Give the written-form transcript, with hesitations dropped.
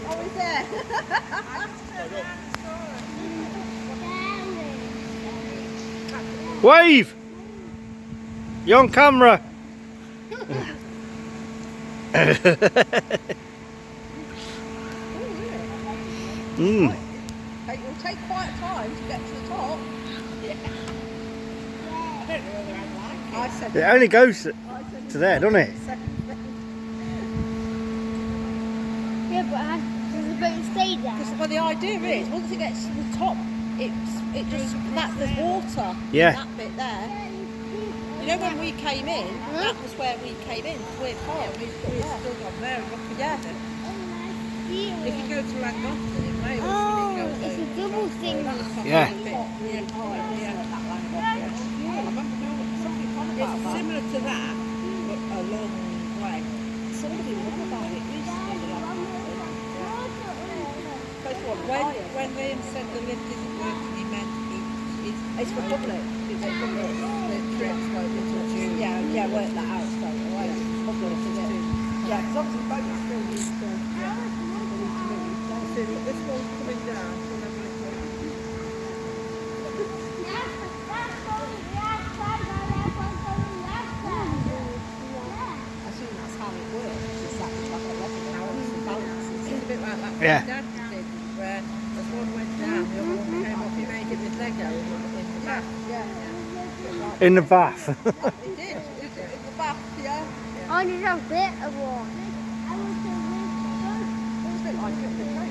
Oh, is there? Wave! You're on camera. Mm. It will take quite a time to get to the top. I said It only goes to there, doesn't it? Yeah, but does the boat stay there? Well, the idea is once it gets to the top, it just there's water. Yeah. That bit there. You know when we came in, that was where we came in. We're far. We've still got there. Yeah. If you go to Llangollen in Wales, Oh, it's a double thing. Yeah. It's similar to that, but a long way. Somebody was on about it recently. When Liam said the lift isn't working, he meant it's for public. It's for public. The trips go into June. Yeah, work that out straight away. It's public, is it? Yeah, because obviously both still need to. This one's coming down. Yeah. Dad did, where as one went down, the other one came up, he made it with Lego in the bath. Yeah. In the bath. He did, in the bath, yeah. I need a bit of one. It's a bit like it.